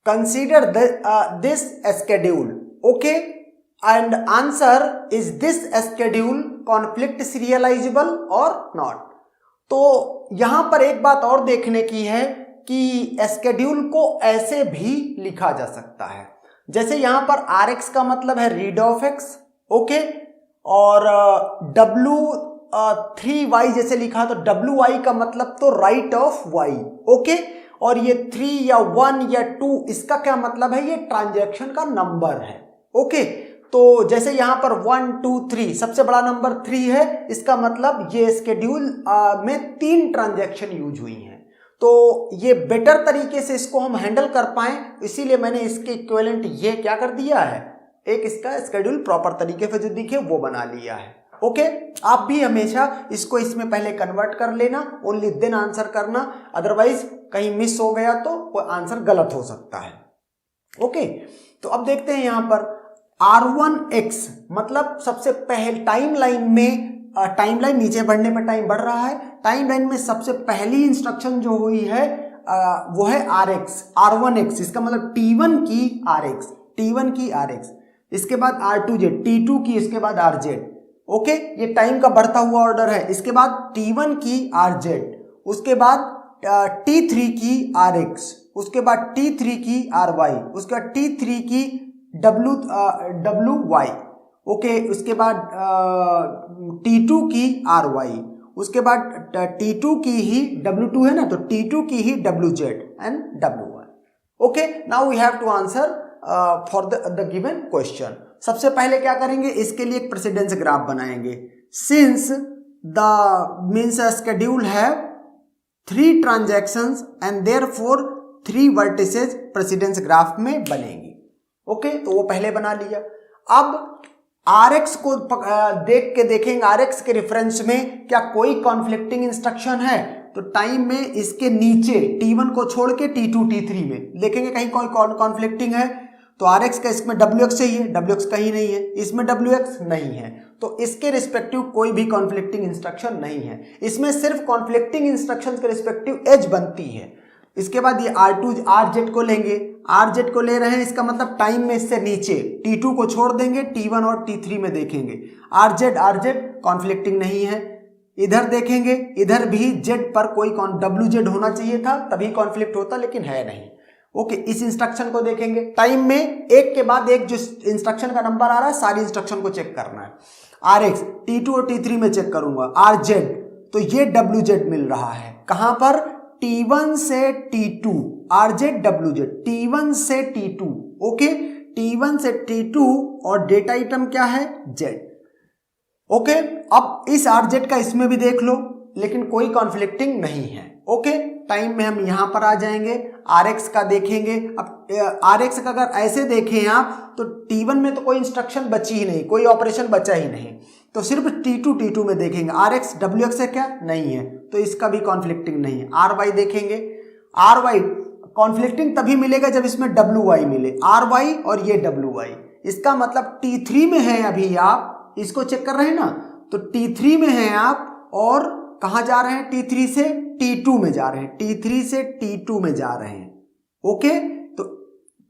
consider this schedule. Okay, and answer is this schedule conflict serializable or not. तो यहां पर एक बात और देखने की है कि स्केड्यूल को ऐसे भी लिखा जा सकता है, जैसे यहां पर RX का मतलब है रीड ऑफ X, ओके, और W3Y जैसे लिखा तो WY का मतलब तो राइट ऑफ Y, ओके, और ये 3 या 1 या 2 इसका क्या मतलब है, ये ट्रांजैक्शन का नंबर है, ओके। तो जैसे यहां पर 1 2 3 सबसे बड़ा नंबर 3 है, इसका मतलब ये स्केड्यूल में 3 ट्रांजैक्शन यूज हुई हैं। तो ये बेटर तरीके से इसको हम हैंडल कर पाए, इसीलिए मैंने इसके इक्विवेलेंट ये क्या कर दिया है, एक इसका स्केड्यूल प्रॉपर तरीके से जो दिखे वो बना लिया है, ओके। आप भी हमेशा इसको इसमें पहले कन्वर्ट कर लेना, ओनली देन आंसर करना, अदरवाइज कहीं मिस हो गया तो वो आंसर गलत हो सकता है, ओके। तो अब देखते हैं यहां पर R1X मतलब सबसे पहले टाइमलाइन में, टाइमलाइन नीचे बढ़ने पर टाइम बढ़ रहा है, टाइमलाइन में सबसे पहली इंस्ट्रक्शन जो हुई है वो है R1X, इसका मतलब T1 की RX, इसके बाद R2Z, T2 की, इसके बाद RZ, ओके। ये टाइम का बढ़ता हुआ ऑर्डर है। इसके बाद T1 की RZ, उसके बाद T3 की RX, उसके बाद T3 की RY, उसके बाद T3 की WY, ओके, उसके बाद T2 की RY, उसके बाद T2 की ही W2 है ना, तो T2 की ही WZ and WY, okay. Now we have to answer for the given question. सबसे पहले क्या करेंगे, इसके लिए एक प्रेसिडेंस ग्राफ बनाएंगे। सिंस द मीन्स स्केड्यूल है 3 transactions and therefore 3 vertices precedence graph में बनेंगी, ओके। तो वो पहले बना लिया। अब RX को देख के देखेंगे, RX के रेफरेंस में क्या कोई कॉन्फ्लिक्टिंग इंस्ट्रक्शन है, तो टाइम में इसके नीचे T1 को छोड़ के T2 T3 में देखेंगे कहीं कोई कॉन्फ्लिक्टिंग है, तो RX का इसमें WX चाहिए, WX कहीं नहीं है, इसमें WX नहीं है, तो इसके रिस्पेक्टिव कोई भी कॉन्फ्लिक्टिंग इंस्ट्रक्शन नहीं है। इसमें सिर्फ कॉन्फ्लिक्टिंग इंस्ट्रक्शन के रिस्पेक्टिव एज बनती है। इसके बाद ये RZ को लेंगे, RZ को ले रहे हैं, इसका मतलब टाइम में इससे नीचे T2 को छोड़ देंगे, T1 और T3 में देखेंगे RZ कॉन्फ्लिक्टिंग नहीं है। इधर देखेंगे, इधर भी Z पर कोई WZ होना चाहिए था तभी कॉन्फ्लिक्ट होता, लेकिन है नहीं, ओके। इस इंस्ट्रक्शन को देखेंगे, टाइम में एक के बाद एक जो इंस्ट्रक्शन का नंबर आ रहा है सारी इंस्ट्रक्शन को चेक करना है। RX T2 और T3 में चेक करूंगा, RZ तो ये WZ मिल रहा है, कहां पर, T1 से T2, RZ WZ, T1 से T2, ओके, T1 से T2 और डेटा आइटम क्या है, Z, ओके। अब इस RZ का इसमें भी देख लो, लेकिन कोई कॉन्फ्लिक्टिंग नहीं है, ओके। टाइम में हम यहां पर आ जाएंगे, RX का देखेंगे। अब RX का अगर ऐसे देखें आप तो T1 में तो कोई इंस्ट्रक्शन बची ही नहीं, कोई ऑपरेशन बचा ही नहीं, तो सिर्फ T2 में देखेंगे। RX WX है क्या, नहीं है, तो इसका भी कॉन्फ्लिक्टिंग नहीं है। RY देखेंगे, RY कॉन्फ्लिक्टिंग तभी मिलेगा जब इसमें WY मिले, RY और ये WY, इसका मतलब T3 में है अभी, आप इसको चेक कर रहे हैं ना, तो T3 में हैं आप और कहां जा रहे हैं, T3 से T2 में जा रहे हैं, T3 से T2 में जा रहे हैं, ओके। तो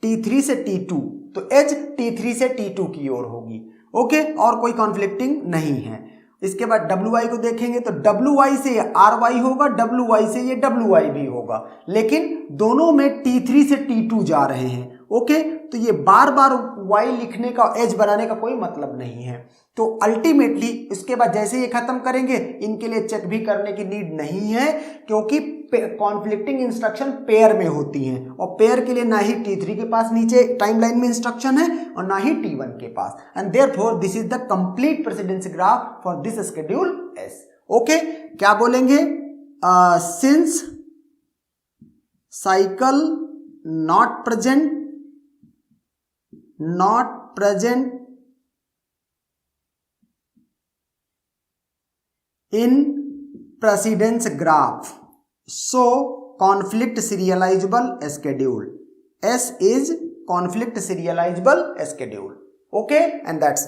T3 से T2, तो एज T3 से T2 की ओर होगी, ओके, और कोई कॉन्फ्लिक्टिंग नहीं है। इसके बाद WY को देखेंगे तो WY से ये RY होगा, WY से ये WY भी होगा, लेकिन दोनों में T3 से T2 जा रहे हैं, ओके। तो ये बार बार Y लिखने का, एज बनाने का कोई मतलब नहीं है। तो अल्टीमेटली इसके बाद जैसे ये खत्म करेंगे, इनके लिए चेक भी करने की नीड नहीं है, क्योंकि कॉन्फ्लिक्टिंग इंस्ट्रक्शन पेयर में होती हैं, और पेयर के लिए ना ही T3 के पास नीचे टाइमलाइन में इंस्ट्रक्शन है और ना ही T1 के पास, and therefore this is the complete precedence graph for this schedule S, okay. क्या बोलेंगे, since cycle not present in precedence graph, so conflict serializable schedule, S is conflict serializable schedule, okay, and that's done.